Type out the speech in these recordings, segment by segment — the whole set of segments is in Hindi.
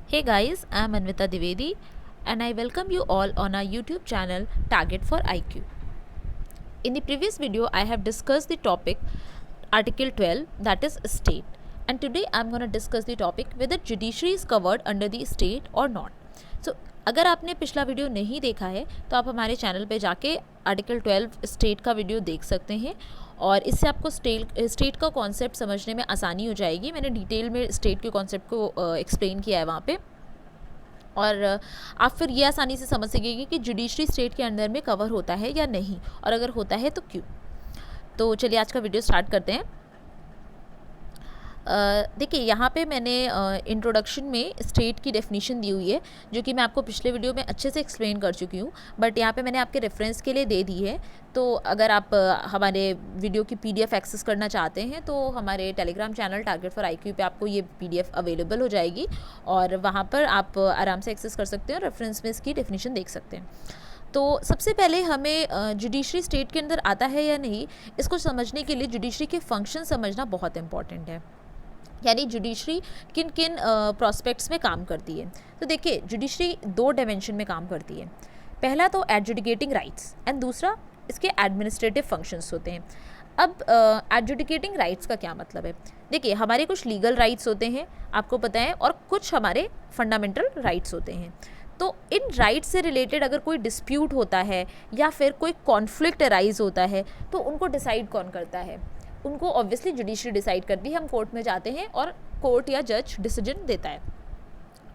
Hey guys, I'm Anvita Divedi and I welcome you all on our YouTube channel Target for IQ. In the previous video, I have discussed the topic Article 12, that is state, and today I'm going to discuss the topic whether judiciary is covered under the state or not. So अगर आपने पिछला वीडियो नहीं देखा है तो आप हमारे चैनल पे जाके आर्टिकल 12 स्टेट का वीडियो देख सकते हैं और इससे आपको स्टेट का कॉन्सेप्ट समझने में आसानी हो जाएगी। मैंने डिटेल में स्टेट के कॉन्सेप्ट को एक्सप्लेन किया है वहाँ पे, और आप फिर ये आसानी से समझ सकेंगे कि जुडिशरी स्टेट के अंडर में कवर होता है या नहीं, और अगर होता है तो क्यों। तो चलिए आज का वीडियो स्टार्ट करते हैं। देखिए यहाँ पे मैंने इंट्रोडक्शन में स्टेट की डेफिनेशन दी हुई है, जो कि मैं आपको पिछले वीडियो में अच्छे से एक्सप्लेन कर चुकी हूँ, बट यहाँ पे मैंने आपके रेफरेंस के लिए दे दी है। तो अगर आप हमारे वीडियो की पीडीएफ एक्सेस करना चाहते हैं तो हमारे Telegram channel target for IQ पे आपको ये पीडीएफ अवेलेबल हो जाएगी और वहाँ पर आप आराम से एक्सेस कर सकते हैं और रेफरेंस में इसकी डेफिनेशन देख सकते हैं। तो सबसे पहले हमें जुडिशरी स्टेट के अंदर आता है या नहीं, इसको समझने के लिए जुडिशरी के फंक्शन समझना बहुत इंपॉर्टेंट है, यानी जुडिशरी किन किन प्रोस्पेक्ट्स में काम करती है। तो देखिए जुडिशरी दो डायमेंशन में काम करती है। पहला तो एडजुडिकेटिंग राइट्स एंड दूसरा इसके एडमिनिस्ट्रेटिव फंक्शंस होते हैं। अब एडजुडिकेटिंग राइट्स का क्या मतलब है? देखिए हमारे कुछ लीगल राइट्स होते हैं, आपको पता है, और कुछ हमारे फंडामेंटल राइट्स होते हैं। तो इन राइट्स से रिलेटेड अगर कोई डिस्प्यूट होता है या फिर कोई कॉन्फ्लिक्ट अराइज होता है तो उनको डिसाइड कौन करता है? उनको ऑब्वियसली जुडिशरी डिसाइड करती है। हम कोर्ट में जाते हैं और कोर्ट या जज डिसीजन देता है।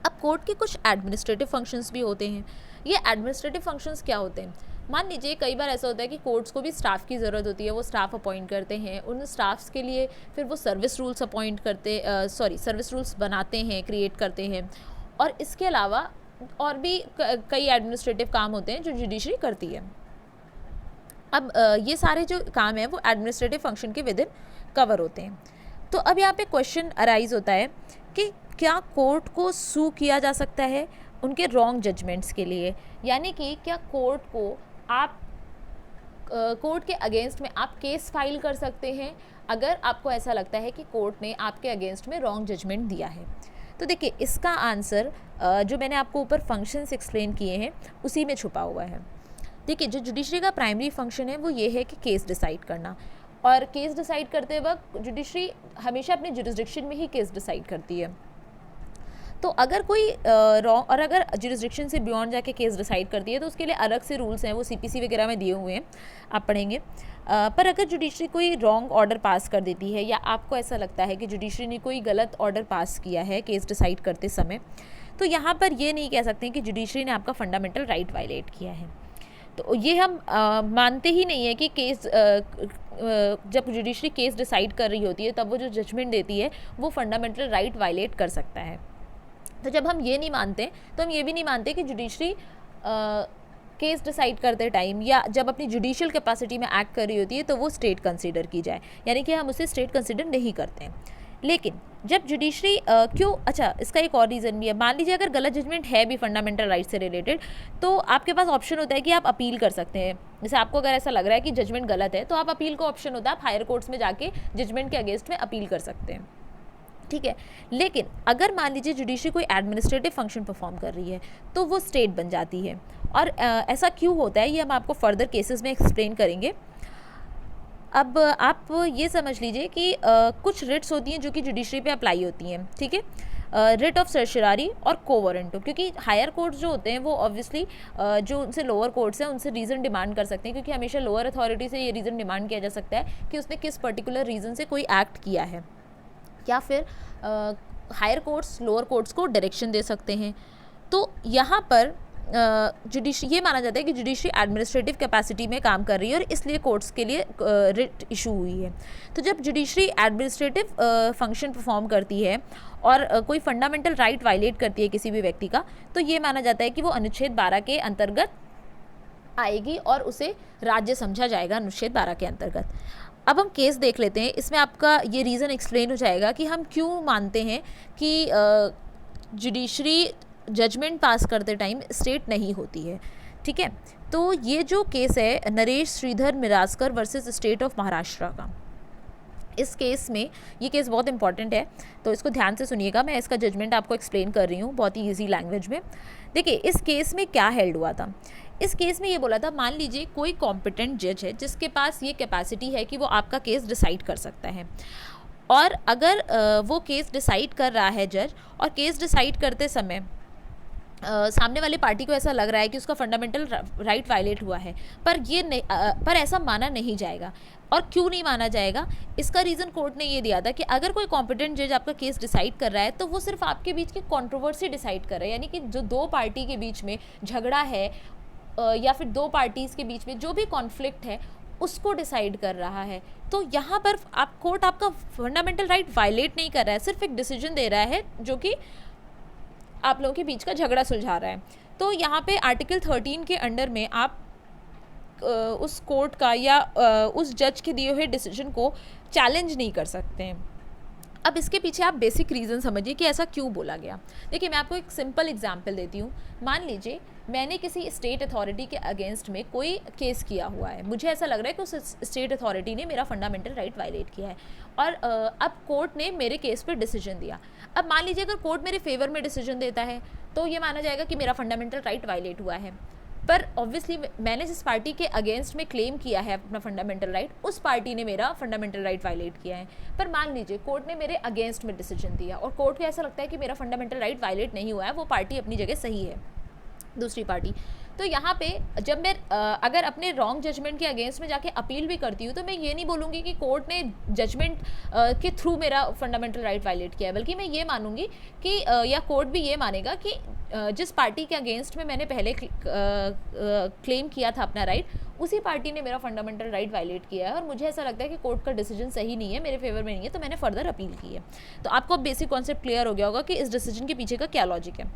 अब कोर्ट के कुछ एडमिनिस्ट्रेटिव फंक्शंस भी होते हैं। ये एडमिनिस्ट्रेटिव फंक्शंस क्या होते हैं? मान लीजिए कई बार ऐसा होता है कि कोर्ट्स को भी स्टाफ की ज़रूरत होती है, वो स्टाफ अपॉइंट करते हैं, उन स्टाफ्स के लिए फिर वो सर्विस रूल्स सर्विस रूल्स बनाते हैं, क्रिएट करते हैं, और इसके अलावा और भी कई एडमिनिस्ट्रेटिव काम होते हैं जो जुडिशरी करती है। अब ये सारे जो काम है वो एडमिनिस्ट्रेटिव फंक्शन के विद इन कवर होते हैं। तो अब यहाँ पे क्वेश्चन अराइज होता है कि क्या कोर्ट को सू किया जा सकता है उनके रॉन्ग जजमेंट्स के लिए, यानी कि क्या कोर्ट को आप कोर्ट के अगेंस्ट में आप केस फाइल कर सकते हैं अगर आपको ऐसा लगता है कि कोर्ट ने आपके अगेंस्ट में रॉन्ग जजमेंट दिया है? तो देखिए इसका आंसर जो मैंने आपको ऊपर फंक्शंस एक्सप्लेन किए हैं उसी में छुपा हुआ है। देखिए जो जुडिशरी का प्राइमरी फंक्शन है वो ये है कि केस डिसाइड करना, और केस डिसाइड करते वक्त जुडिशरी हमेशा अपने जुरिस्डिक्शन में ही केस डिसाइड करती है। तो अगर कोई रॉन्ग और अगर जुरिस्डिक्शन से बियॉन्ड जाके केस डिसाइड करती है तो उसके लिए अलग से रूल्स हैं, वो सीपीसी वगैरह में दिए हुए हैं, आप पढ़ेंगे। पर अगर जुडिशरी कोई रॉन्ग ऑर्डर पास कर देती है या आपको ऐसा लगता है कि जुडिशरी ने कोई गलत ऑर्डर पास किया है केस डिसाइड करते समय, तो यहाँ पर ये नहीं कह सकते कि जुडिशरी ने आपका फंडामेंटल राइट वायलेट किया है। तो ये हम मानते ही नहीं है कि केस जब जुडिशरी केस डिसाइड कर रही होती है तब वो जो जजमेंट देती है वो फंडामेंटल राइट वायलेट कर सकता है। तो जब हम ये नहीं मानते तो हम ये भी नहीं मानते कि जुडिशरी केस डिसाइड करते टाइम या जब अपनी जुडिशियल कैपेसिटी में एक्ट कर रही होती है तो वो स्टेट कंसीडर की जाए, यानी कि हम उसे स्टेट कंसीडर नहीं करते हैं। लेकिन जब जुडिशरी अच्छा इसका एक और रीज़न भी है। मान लीजिए अगर गलत जजमेंट है भी फंडामेंटल राइट से रिलेटेड, तो आपके पास ऑप्शन होता है कि आप अपील कर सकते हैं। जैसे आपको अगर ऐसा लग रहा है कि जजमेंट गलत है तो आप अपील का ऑप्शन होता है, आप हायर कोर्ट्स में जाके जजमेंट के अगेंस्ट में अपील कर सकते हैं, ठीक है। लेकिन अगर मान लीजिए जुडिशरी कोई एडमिनिस्ट्रेटिव फंक्शन परफॉर्म कर रही है तो वो स्टेट बन जाती है। और ऐसा क्यों होता है ये हम आपको फर्दर केसेस में एक्सप्लेन करेंगे। अब आप ये समझ लीजिए कि कुछ रिट्स होती हैं जो कि जुडिशरी पे अप्लाई होती हैं, ठीक है। रिट ऑफ सर्शिरारी और को वारंटो, क्योंकि हायर कोर्ट्स जो होते हैं वो ऑब्वियसली जो उनसे लोअर कोर्ट्स हैं उनसे रीज़न डिमांड कर सकते हैं, क्योंकि हमेशा लोअर अथॉरिटी से ये रीज़न डिमांड किया जा सकता है कि उसने किस पर्टिकुलर रीज़न से कोई एक्ट किया है, या फिर हायर कोर्ट्स लोअर कोर्ट्स को डायरेक्शन दे सकते हैं। तो यहाँ पर ये माना जाता है कि जुडिशरी एडमिनिस्ट्रेटिव कैपेसिटी में काम कर रही है और इसलिए कोर्ट्स के लिए रिट इशू हुई है। तो जब जुडिशरी एडमिनिस्ट्रेटिव फंक्शन परफॉर्म करती है और कोई फंडामेंटल राइट वायलेट करती है किसी भी व्यक्ति का, तो ये माना जाता है कि वो अनुच्छेद 12 के अंतर्गत आएगी और उसे राज्य समझा जाएगा अनुच्छेद 12 के अंतर्गत। अब हम केस देख लेते हैं, इसमें आपका ये रीज़न एक्सप्लेन हो जाएगा कि हम क्यों मानते हैं कि जुडिशरी जजमेंट पास करते टाइम स्टेट नहीं होती है, ठीक है। तो ये जो केस है Naresh Shridhar Mirajkar versus state of Maharashtra का, इस केस में, ये केस बहुत इंपॉर्टेंट है तो इसको ध्यान से सुनिएगा, मैं इसका जजमेंट आपको एक्सप्लेन कर रही हूँ बहुत ही ईजी लैंग्वेज में। देखिए इस केस में क्या हेल्ड हुआ था, इस केस में ये बोला था, मान लीजिए कोई कॉम्पिटेंट जज है जिसके पास ये कैपेसिटी है कि वो आपका केस डिसाइड कर सकता है, और अगर वो केस डिसाइड कर रहा है जज, और केस डिसाइड करते समय सामने वाले पार्टी को ऐसा लग रहा है कि उसका फंडामेंटल राइट वायलेट हुआ है, पर ये नहीं पर ऐसा माना नहीं जाएगा। और क्यों नहीं माना जाएगा, इसका रीज़न कोर्ट ने ये दिया था कि अगर कोई कॉम्पिटेंट जज आपका केस डिसाइड कर रहा है तो वो सिर्फ आपके बीच की कंट्रोवर्सी डिसाइड कर रहा है, यानी कि जो दो पार्टी के बीच में झगड़ा है या फिर दो पार्टीज़ के बीच में जो भी कॉन्फ्लिक्ट है उसको डिसाइड कर रहा है। तो यहाँ पर कोर्ट आपका फंडामेंटल राइट वायलेट नहीं कर रहा है, सिर्फ एक डिसीजन दे रहा है जो कि आप लोगों के बीच का झगड़ा सुलझा रहा है। तो यहाँ पे आर्टिकल 13 के अंडर में आप उस कोर्ट का या उस जज के दिए हुए डिसीजन को चैलेंज नहीं कर सकते हैं। अब इसके पीछे आप बेसिक रीज़न समझिए कि ऐसा क्यों बोला गया। देखिए मैं आपको एक सिंपल एग्जांपल देती हूँ। मान लीजिए मैंने किसी स्टेट अथॉरिटी के अगेंस्ट में कोई केस किया हुआ है, मुझे ऐसा लग रहा है कि उस स्टेट अथॉरिटी ने मेरा फंडामेंटल राइट वायलेट किया है, और अब कोर्ट ने मेरे केस पर डिसीजन दिया। अब मान लीजिए अगर कोर्ट मेरे फेवर में डिसीजन देता है तो ये माना जाएगा कि मेरा फंडामेंटल राइट वायलेट हुआ है, पर ऑब्वियसली मैंने जिस पार्टी के अगेंस्ट में क्लेम किया है अपना फंडामेंटल राइट, उस पार्टी ने मेरा फंडामेंटल राइट वायलेट किया है। पर मान लीजिए कोर्ट ने मेरे अगेंस्ट में डिसीजन दिया और कोर्ट को ऐसा लगता है कि मेरा फंडामेंटल राइट वायलेट नहीं हुआ है, वो पार्टी अपनी जगह सही है, दूसरी पार्टी। तो यहाँ पे जब मैं अगर अपने रॉन्ग जजमेंट के अगेंस्ट में जाके अपील भी करती हूँ तो मैं ये नहीं बोलूँगी कि कोर्ट ने जजमेंट के थ्रू मेरा फंडामेंटल राइट वायलेट किया है, बल्कि मैं ये मानूंगी कि या कोर्ट भी ये मानेगा कि जिस पार्टी के अगेंस्ट में मैंने पहले क्लेम किया था अपना राइट, उसी पार्टी ने मेरा फंडामेंटल राइट वायलेट किया है और मुझे ऐसा लगता है कि कोर्ट का डिसीजन सही नहीं है, मेरे फेवर में नहीं है, तो मैंने फर्दर अपील की है। तो आपको बेसिक कॉन्सेप्ट क्लियर हो गया होगा कि इस डिसीजन के पीछे का क्या लॉजिक है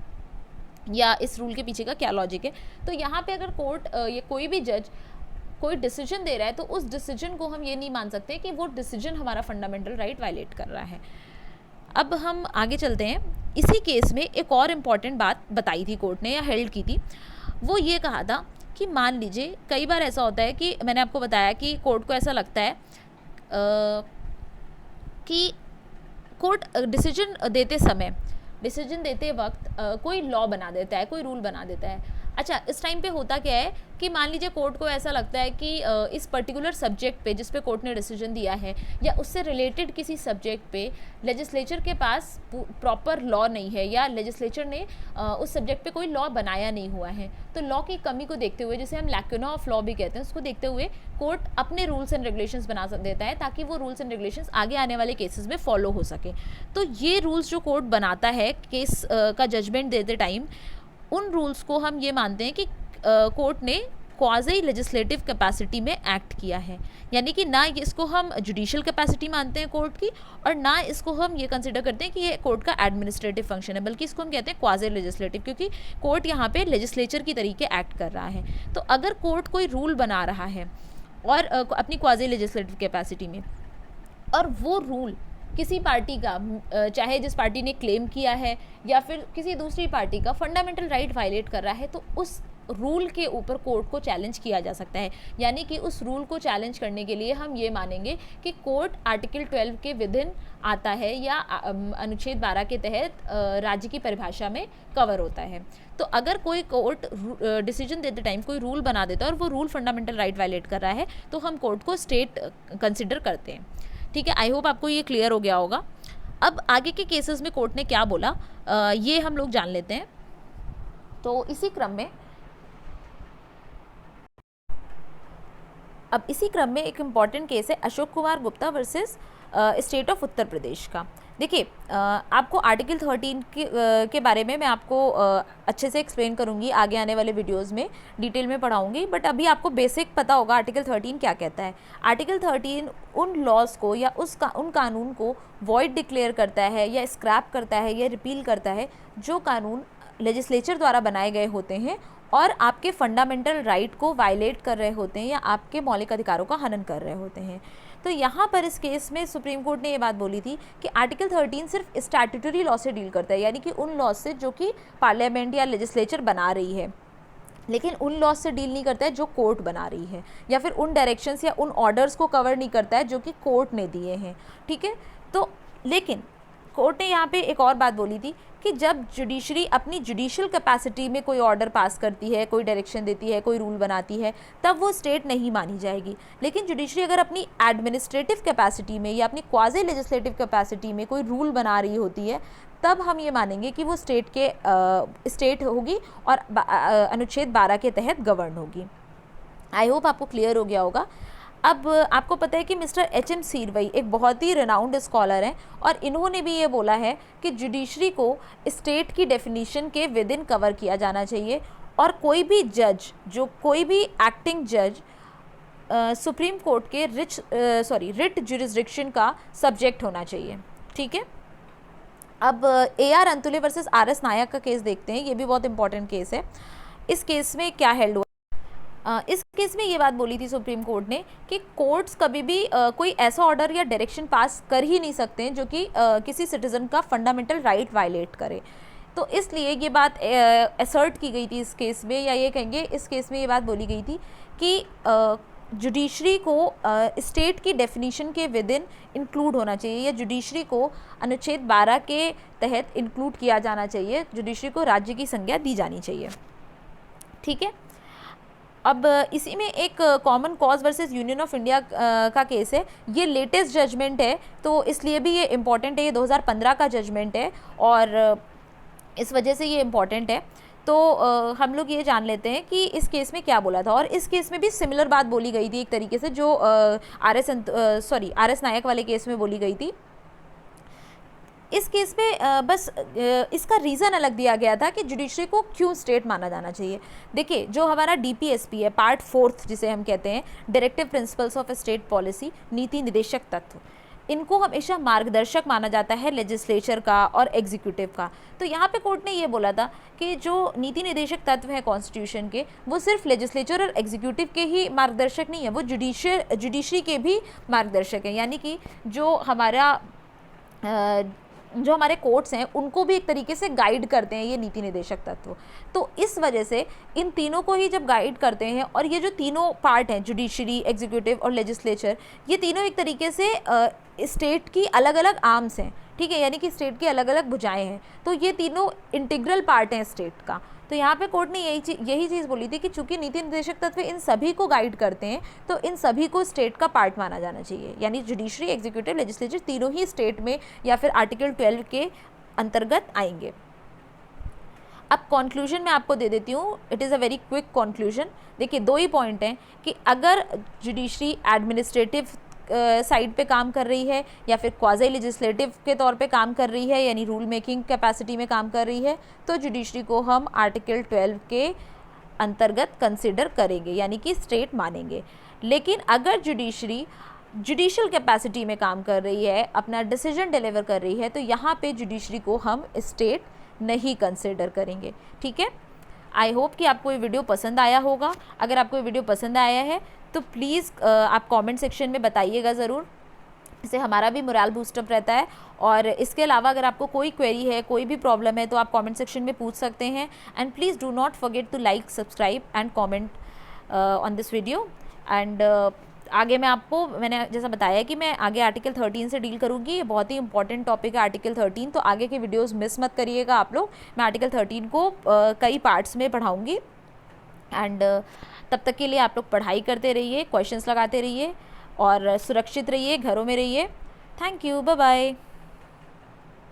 या इस रूल के पीछे का क्या लॉजिक है। तो यहाँ पे अगर कोर्ट या कोई भी जज कोई डिसीजन दे रहा है तो उस डिसीजन को हम ये नहीं मान सकते कि वो डिसीजन हमारा फंडामेंटल राइट वायलेट कर रहा है। अब हम आगे चलते हैं। इसी केस में एक और इम्पॉर्टेंट बात बताई थी कोर्ट ने या हेल्ड की थी, वो ये कहा था कि मान लीजिए कई बार ऐसा होता है कि मैंने आपको बताया कि कोर्ट को ऐसा लगता है कि कोर्ट डिसीजन देते वक्त कोई लॉ बना देता है, कोई रूल बना देता है। अच्छा, इस टाइम पे होता क्या है कि मान लीजिए कोर्ट को ऐसा लगता है कि इस पर्टिकुलर सब्जेक्ट पे जिस पे कोर्ट ने डिसीजन दिया है या उससे रिलेटेड किसी सब्जेक्ट पे लेजिस्लेचर के पास प्रॉपर लॉ नहीं है या लेजिस्लेचर ने उस सब्जेक्ट पे कोई लॉ बनाया नहीं हुआ है। तो लॉ की कमी को देखते हुए, जिसे हम लैक्यूना ऑफ लॉ भी कहते हैं, उसको देखते हुए कोर्ट अपने रूल्स एंड रेगुलेशंस बना देता है ताकि वो रूल्स एंड रेगुलेशंस आगे आने वाले केसेस में फॉलो हो सके। तो ये रूल्स जो कोर्ट बनाता है केस का जजमेंट देते टाइम, उन रूल्स को हम ये मानते हैं कि कोर्ट ने क्वाज़ी लेजिस्लेटिव कैपेसिटी में एक्ट किया है, यानी कि ना इसको हम जुडिशियल कैपेसिटी मानते हैं कोर्ट की और ना इसको हम ये कंसिडर करते हैं कि ये कोर्ट का एडमिनिस्ट्रेटिव फंक्शन है, बल्कि इसको हम कहते हैं क्वाज़ी लेजिस्लेटिव, क्योंकि कोर्ट यहाँ पे लेजिस्लेचर की तरीके एक्ट कर रहा है। तो अगर कोर्ट कोई रूल बना रहा है और अपनी क्वाज़ी लेजिस्लेटिव कैपेसिटी में, और वो रूल किसी पार्टी का, चाहे जिस पार्टी ने क्लेम किया है या फिर किसी दूसरी पार्टी का फंडामेंटल राइट वायलेट कर रहा है, तो उस रूल के ऊपर कोर्ट को चैलेंज किया जा सकता है। यानी कि उस रूल को चैलेंज करने के लिए हम ये मानेंगे कि कोर्ट आर्टिकल 12 के विदिन आता है या अनुच्छेद 12 के तहत राज्य की परिभाषा में कवर होता है। तो अगर कोई कोर्ट डिसीजन देते टाइम कोई रूल बना देता है और वो रूल फंडामेंटल राइट वायलेट कर रहा है, तो हम कोर्ट को स्टेट कंसिडर करते हैं। ठीक है, आई होप आपको ये क्लियर हो गया होगा। अब आगे के केसेस में कोर्ट ने क्या बोला ये हम लोग जान लेते हैं। तो इसी क्रम में एक इम्पॉर्टेंट केस है Ashok Kumar Gupta versus state of Uttar Pradesh का। देखिए आपको आर्टिकल 13 के बारे में मैं आपको अच्छे से एक्सप्लेन करूंगी, आगे आने वाले वीडियोस में डिटेल में पढ़ाऊंगी, बट अभी आपको बेसिक पता होगा आर्टिकल 13 क्या कहता है। आर्टिकल 13 उन लॉज को या उन कानून को वॉइड डिक्लेयर करता है या स्क्रैप करता है या रिपील करता है जो कानून लेजिस्लेचर द्वारा बनाए गए होते हैं और आपके फंडामेंटल राइट को वायलेट कर रहे होते हैं या आपके मौलिक अधिकारों का हनन कर रहे होते हैं। तो यहाँ पर इस केस में सुप्रीम कोर्ट ने ये बात बोली थी कि आर्टिकल 13 सिर्फ स्टैट्यूटरी लॉ से डील करता है, यानी कि उन लॉ से जो कि पार्लियामेंट या लेजिस्लेचर बना रही है। लेकिन उन लॉज से डील नहीं करता है जो कोर्ट बना रही है, या फिर उन डायरेक्शंस या उन ऑर्डर्स को कवर नहीं करता है जो कि कोर्ट ने दिए हैं, ठीक है। तो लेकिन कोर्ट ने यहाँ पे एक और बात बोली थी कि जब जुडिशरी अपनी जुडिशियल कैपेसिटी में कोई ऑर्डर पास करती है, कोई डायरेक्शन देती है, कोई रूल बनाती है, तब वो स्टेट नहीं मानी जाएगी। लेकिन जुडिशरी अगर अपनी एडमिनिस्ट्रेटिव कैपेसिटी में या अपनी क्वाजी लेजिस्लेटिव कैपेसिटी में कोई रूल बना रही होती है, तब हम ये मानेंगे कि वो स्टेट होगी और अनुच्छेद 12 के तहत गवर्न होगी। आई होप आपको क्लियर हो गया होगा। अब आपको पता है कि मिस्टर एच.एम. सीरवई एक बहुत ही रेनाउंड स्कॉलर हैं और इन्होंने भी ये बोला है कि जुडिशरी को स्टेट की डेफिनीशन के विद इन कवर किया जाना चाहिए, और कोई भी जज, जो कोई भी एक्टिंग जज सुप्रीम कोर्ट के रिट जुरिस्डिक्शन का सब्जेक्ट होना चाहिए, ठीक है। अब A.R. Antule versus R.S. नायक का केस देखते हैं, ये भी बहुत इंपॉर्टेंट केस है। इस केस में क्या हेल्ड हुआ, इस केस में ये बात बोली थी सुप्रीम कोर्ट ने कि कोर्ट्स कभी भी कोई ऐसा ऑर्डर या डायरेक्शन पास कर ही नहीं सकते हैं जो कि किसी सिटीज़न का फंडामेंटल राइट वायलेट करे। तो इसलिए ये बात असर्ट की गई थी इस केस में, या ये कहेंगे इस केस में ये बात बोली गई थी कि जुडिशरी को स्टेट की डेफिनीशन के विद इन इंक्लूड होना चाहिए, या जुडिशरी को अनुच्छेद 12 के तहत इंक्लूड किया जाना चाहिए, जुडिशरी को राज्य की संज्ञा दी जानी चाहिए, ठीक है। अब इसी में एक common cause versus union of India का केस है, ये लेटेस्ट जजमेंट है तो इसलिए भी ये इम्पॉर्टेंट है, ये 2015 का जजमेंट है और इस वजह से ये इम्पॉर्टेंट है। तो हम लोग ये जान लेते हैं कि इस केस में क्या बोला था, और इस केस में भी सिमिलर बात बोली गई थी एक तरीके से जो आर.एस. नायक वाले केस में बोली गई थी। इस केस में बस इसका रीज़न अलग दिया गया था कि जुडिशरी को क्यों स्टेट माना जाना चाहिए। देखिए, जो हमारा DPSP है, पार्ट 4 जिसे हम कहते हैं, directive principles of state policy, नीति निदेशक तत्व, इनको हमेशा मार्गदर्शक माना जाता है लेजिस्लेचर का और एग्जीक्यूटिव का। तो यहाँ पे कोर्ट ने ये बोला था कि जो नीति निदेशक तत्व है कॉन्स्टिट्यूशन के, वो सिर्फ लेजिस्लेचर और एग्जीक्यूटिव के ही मार्गदर्शक नहीं है, वो जुडिशरी के भी मार्गदर्शक हैं। यानी कि जो हमारे कोर्ट्स हैं उनको भी एक तरीके से गाइड करते हैं ये नीति निदेशक तत्व। तो इस वजह से इन तीनों को ही जब गाइड करते हैं, और ये जो तीनों पार्ट हैं, जुडिशरी, एग्जीक्यूटिव और लेजिस्लेचर, ये तीनों एक तरीके से स्टेट की अलग अलग आर्म्स हैं, ठीक है, यानी कि स्टेट की अलग अलग भुजाएं हैं। तो ये तीनों इंटीग्रल पार्ट हैं स्टेट का। तो यहाँ पे कोर्ट ने यही चीज़ बोली थी कि चूंकि नीति निर्देशक तत्व इन सभी को गाइड करते हैं, तो इन सभी को स्टेट का पार्ट माना जाना चाहिए, यानी जुडिशरी, एग्जीक्यूटिव, लेजिस्लेचर तीनों ही स्टेट में या फिर आर्टिकल 12 के अंतर्गत आएंगे। अब कंक्लूजन मैं आपको दे देती हूँ, it is a very quick conclusion. देखिए, 2 ही पॉइंट हैं कि अगर जुडिशरी एडमिनिस्ट्रेटिव साइड पे काम कर रही है या फिर क्वाजी लेजिस्लेटिव के तौर पे काम कर रही है, यानी रूल मेकिंग कैपेसिटी में काम कर रही है, तो जुडिशरी को हम आर्टिकल 12 के अंतर्गत कंसिडर करेंगे, यानी कि स्टेट मानेंगे। लेकिन अगर जुडिशरी जुडिशियल कैपेसिटी में काम कर रही है, अपना डिसीजन डिलीवर कर रही है, तो यहाँ पे जुडिशरी को हम स्टेट नहीं कंसिडर करेंगे, ठीक है। आई होप कि आपको ये वीडियो पसंद आया होगा। अगर आपको ये वीडियो पसंद आया है तो प्लीज़ आप कमेंट सेक्शन में बताइएगा ज़रूर, इससे हमारा भी मोरल बूस्टअप रहता है। और इसके अलावा अगर आपको कोई क्वेरी है, कोई भी प्रॉब्लम है, तो आप कमेंट सेक्शन में पूछ सकते हैं। And please do not forget to like, subscribe and comment on this video. And आगे मैंने जैसा बताया कि मैं आगे आर्टिकल 13 से डील करूँगी, ये बहुत ही इंपॉर्टेंट टॉपिक है आर्टिकल 13, तो आगे के वीडियोस मिस मत करिएगा आप लोग। मैं आर्टिकल 13 को कई पार्ट्स में पढ़ाऊँगी। एंड तब तक के लिए आप लोग पढ़ाई करते रहिए, क्वेश्चंस लगाते रहिए और सुरक्षित रहिए, घरों में रहिए। Thank you, bye bye.